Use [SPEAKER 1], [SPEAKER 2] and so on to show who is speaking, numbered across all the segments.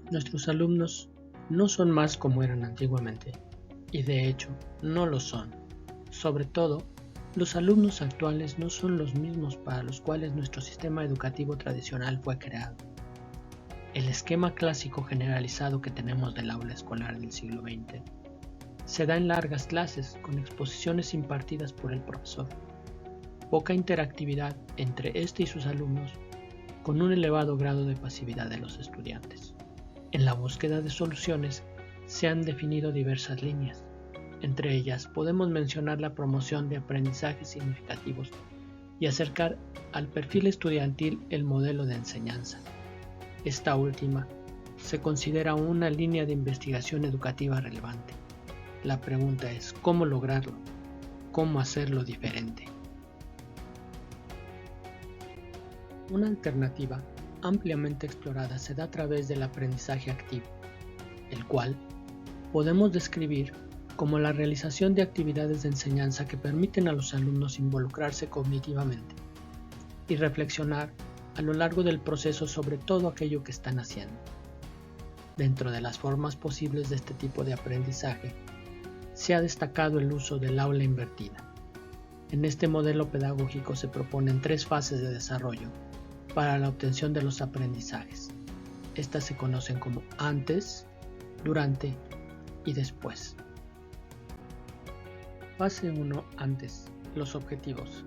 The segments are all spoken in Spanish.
[SPEAKER 1] Nuestros alumnos no son más como eran antiguamente, y de hecho no lo son. Sobre todo, los alumnos actuales no son los mismos para los cuales nuestro sistema educativo tradicional fue creado. El esquema clásico generalizado que tenemos del aula escolar del siglo XX se da en largas clases con exposiciones impartidas por el profesor, poca interactividad entre este y sus alumnos, con un elevado grado de pasividad de los estudiantes. En la búsqueda de soluciones se han definido diversas líneas. Entre ellas podemos mencionar la promoción de aprendizajes significativos y acercar al perfil estudiantil el modelo de enseñanza. Esta última se considera una línea de investigación educativa relevante. La pregunta es ¿cómo lograrlo? ¿Cómo hacerlo diferente? Una alternativa ampliamente explorada se da a través del aprendizaje activo, el cual podemos describir como la realización de actividades de enseñanza que permiten a los alumnos involucrarse cognitivamente y reflexionar a lo largo del proceso sobre todo aquello que están haciendo. Dentro de las formas posibles de este tipo de aprendizaje, se ha destacado el uso del aula invertida. En este modelo pedagógico se proponen 3 fases de desarrollo para la obtención de los aprendizajes. Estas se conocen como antes, durante y después. Fase 1. Antes. Los objetivos.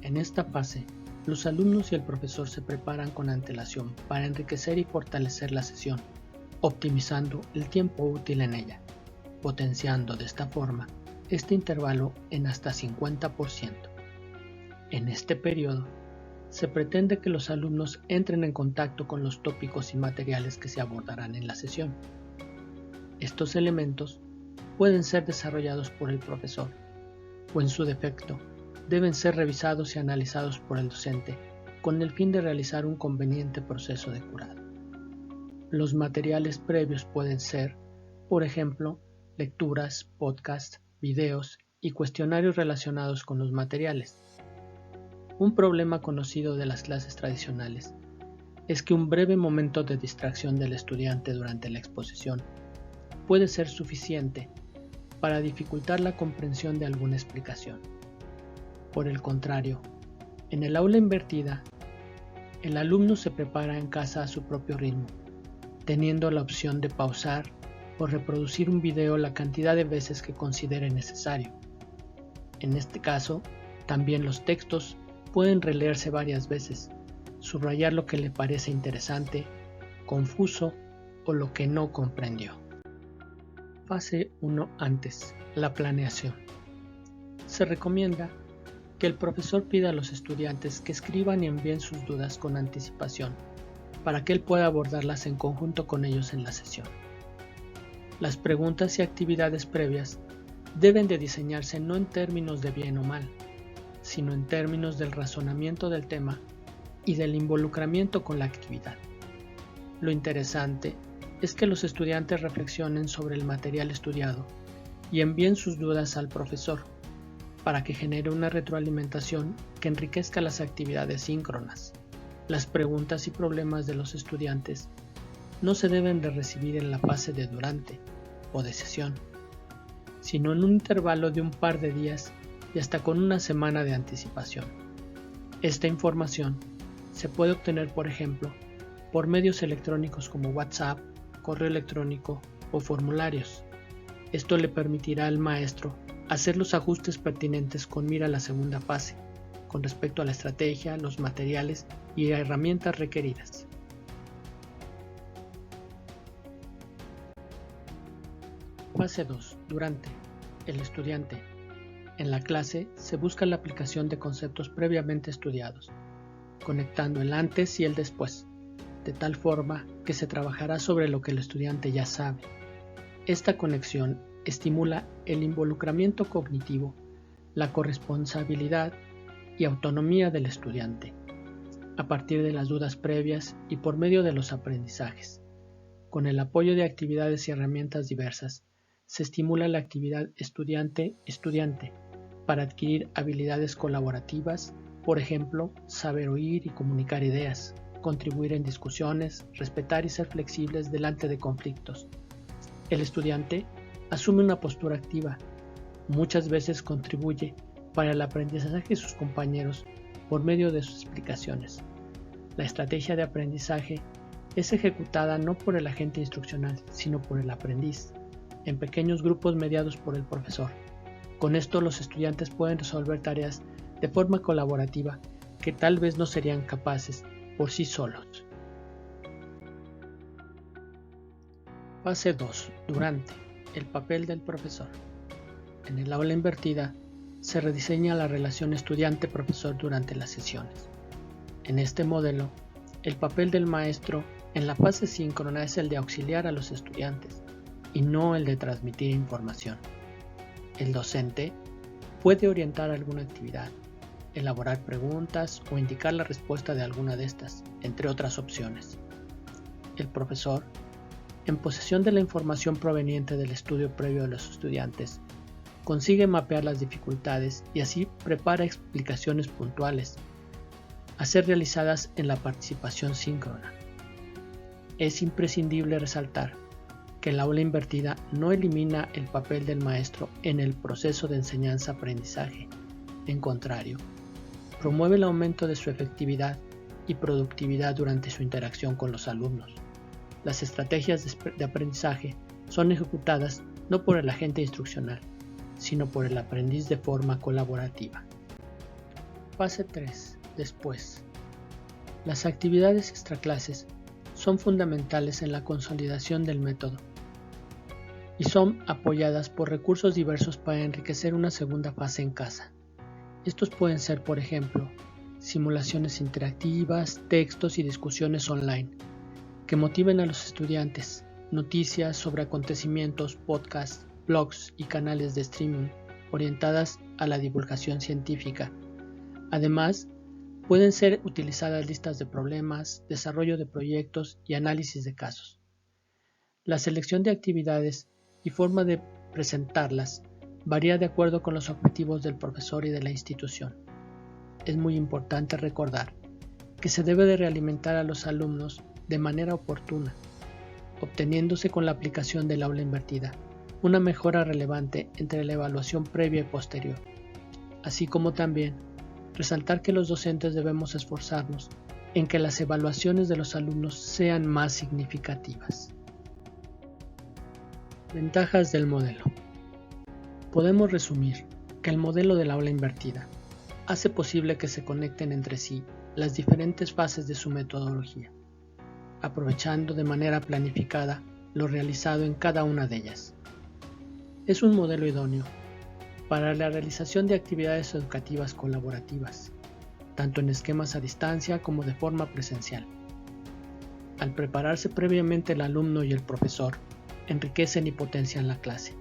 [SPEAKER 1] En esta fase, los alumnos y el profesor se preparan con antelación para enriquecer y fortalecer la sesión, optimizando el tiempo útil en ella, potenciando de esta forma este intervalo en hasta 50%. En este periodo, se pretende que los alumnos entren en contacto con los tópicos y materiales que se abordarán en la sesión. Estos elementos pueden ser desarrollados por el profesor, o en su defecto, deben ser revisados y analizados por el docente, con el fin de realizar un conveniente proceso de curado. Los materiales previos pueden ser, por ejemplo, lecturas, podcasts, videos y cuestionarios relacionados con los materiales. Un problema conocido de las clases tradicionales es que un breve momento de distracción del estudiante durante la exposición puede ser suficiente para dificultar la comprensión de alguna explicación. Por el contrario, en el aula invertida, el alumno se prepara en casa a su propio ritmo, teniendo la opción de pausar o reproducir un video la cantidad de veces que considere necesario. En este caso, también los textos pueden releerse varias veces, subrayar lo que le parece interesante, confuso o lo que no comprendió. Fase 1. Antes. La planeación. Se recomienda que el profesor pida a los estudiantes que escriban y envíen sus dudas con anticipación, para que él pueda abordarlas en conjunto con ellos en la sesión. Las preguntas y actividades previas deben de diseñarse no en términos de bien o mal, sino en términos del razonamiento del tema y del involucramiento con la actividad. Lo interesante es que los estudiantes reflexionen sobre el material estudiado y envíen sus dudas al profesor para que genere una retroalimentación que enriquezca las actividades síncronas. Las preguntas y problemas de los estudiantes no se deben de recibir en la fase de durante o de sesión, sino en un intervalo de un par de días y hasta con una semana de anticipación. Esta información se puede obtener, por ejemplo, por medios electrónicos como WhatsApp, correo electrónico o formularios. Esto le permitirá al maestro hacer los ajustes pertinentes con mira a la segunda fase, con respecto a la estrategia, los materiales y herramientas requeridas. Fase 2. Durante. El estudiante. En la clase se busca la aplicación de conceptos previamente estudiados, conectando el antes y el después, de tal forma que se trabajará sobre lo que el estudiante ya sabe. Esta conexión estimula el involucramiento cognitivo, la corresponsabilidad y autonomía del estudiante, a partir de las dudas previas y por medio de los aprendizajes. Con el apoyo de actividades y herramientas diversas, se estimula la actividad estudiante-estudiante para adquirir habilidades colaborativas, por ejemplo, saber oír y comunicar ideas, contribuir en discusiones, respetar y ser flexibles delante de conflictos. El estudiante asume una postura activa, muchas veces contribuye para el aprendizaje de sus compañeros por medio de sus explicaciones. La estrategia de aprendizaje es ejecutada no por el agente instruccional, sino por el aprendiz, en pequeños grupos mediados por el profesor. Con esto los estudiantes pueden resolver tareas de forma colaborativa que tal vez no serían capaces por sí solos. Fase 2. Durante. El papel del profesor. En el aula invertida se rediseña la relación estudiante-profesor durante las sesiones. En este modelo, el papel del maestro en la fase síncrona es el de auxiliar a los estudiantes y no el de transmitir información. El docente puede orientar alguna actividad, elaborar preguntas o indicar la respuesta de alguna de estas, entre otras opciones. El profesor, en posesión de la información proveniente del estudio previo de los estudiantes, consigue mapear las dificultades y así prepara explicaciones puntuales a ser realizadas en la participación síncrona. Es imprescindible resaltar que el aula invertida no elimina el papel del maestro en el proceso de enseñanza-aprendizaje. En contrario, promueve el aumento de su efectividad y productividad durante su interacción con los alumnos. Las estrategias de aprendizaje son ejecutadas no por el agente instruccional, sino por el aprendiz de forma colaborativa. Fase 3. Después. Las actividades extraclases son fundamentales en la consolidación del método y son apoyadas por recursos diversos para enriquecer una segunda fase en casa. Estos pueden ser, por ejemplo, simulaciones interactivas, textos y discusiones online que motiven a los estudiantes, noticias sobre acontecimientos, podcasts, blogs y canales de streaming orientadas a la divulgación científica. Además, pueden ser utilizadas listas de problemas, desarrollo de proyectos y análisis de casos. La selección de actividades y forma de presentarlas varía de acuerdo con los objetivos del profesor y de la institución. Es muy importante recordar que se debe de realimentar a los alumnos de manera oportuna, obteniéndose con la aplicación del aula invertida una mejora relevante entre la evaluación previa y posterior, así como también resaltar que los docentes debemos esforzarnos en que las evaluaciones de los alumnos sean más significativas. Ventajas del modelo. Podemos resumir que el modelo del aula invertida hace posible que se conecten entre sí las diferentes fases de su metodología, aprovechando de manera planificada lo realizado en cada una de ellas. Es un modelo idóneo para la realización de actividades educativas colaborativas, tanto en esquemas a distancia como de forma presencial. Al prepararse previamente el alumno y el profesor, enriquecen y potencian la clase,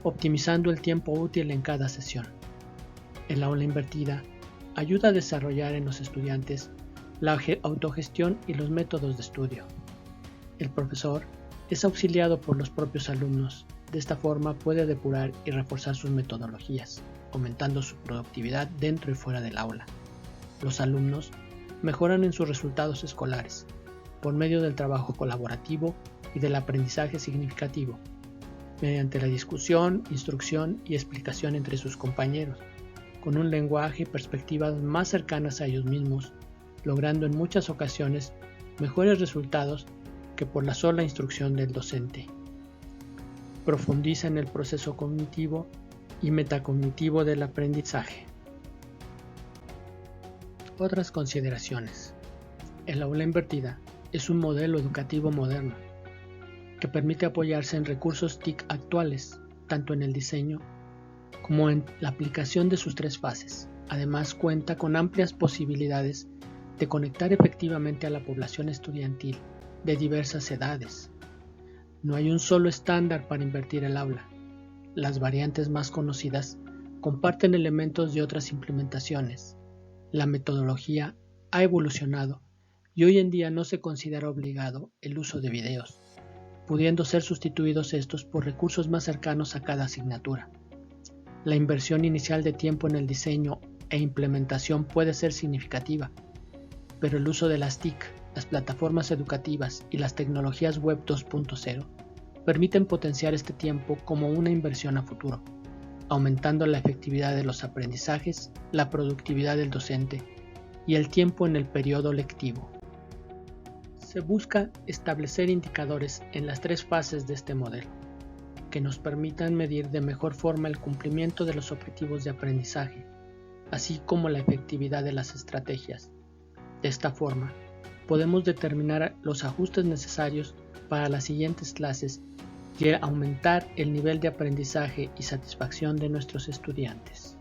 [SPEAKER 1] optimizando el tiempo útil en cada sesión. El aula invertida ayuda a desarrollar en los estudiantes la autogestión y los métodos de estudio. El profesor es auxiliado por los propios alumnos. De esta forma puede depurar y reforzar sus metodologías, aumentando su productividad dentro y fuera del aula. Los alumnos mejoran en sus resultados escolares por medio del trabajo colaborativo y del aprendizaje significativo, mediante la discusión, instrucción y explicación entre sus compañeros, con un lenguaje y perspectivas más cercanas a ellos mismos, logrando en muchas ocasiones mejores resultados que por la sola instrucción del docente. Profundiza en el proceso cognitivo y metacognitivo del aprendizaje. Otras consideraciones. El aula invertida es un modelo educativo moderno que permite apoyarse en recursos TIC actuales, tanto en el diseño como en la aplicación de sus tres fases. Además, cuenta con amplias posibilidades de conectar efectivamente a la población estudiantil de diversas edades. No hay un solo estándar para invertir el aula. Las variantes más conocidas comparten elementos de otras implementaciones. La metodología ha evolucionado y hoy en día no se considera obligado el uso de videos, pudiendo ser sustituidos estos por recursos más cercanos a cada asignatura. La inversión inicial de tiempo en el diseño e implementación puede ser significativa, pero el uso de las TIC, las plataformas educativas y las tecnologías web 2.0 permiten potenciar este tiempo como una inversión a futuro, aumentando la efectividad de los aprendizajes, la productividad del docente y el tiempo en el periodo lectivo. Se busca establecer indicadores en las 3 fases de este modelo, que nos permitan medir de mejor forma el cumplimiento de los objetivos de aprendizaje, así como la efectividad de las estrategias. De esta forma, podemos determinar los ajustes necesarios para las siguientes clases y aumentar el nivel de aprendizaje y satisfacción de nuestros estudiantes.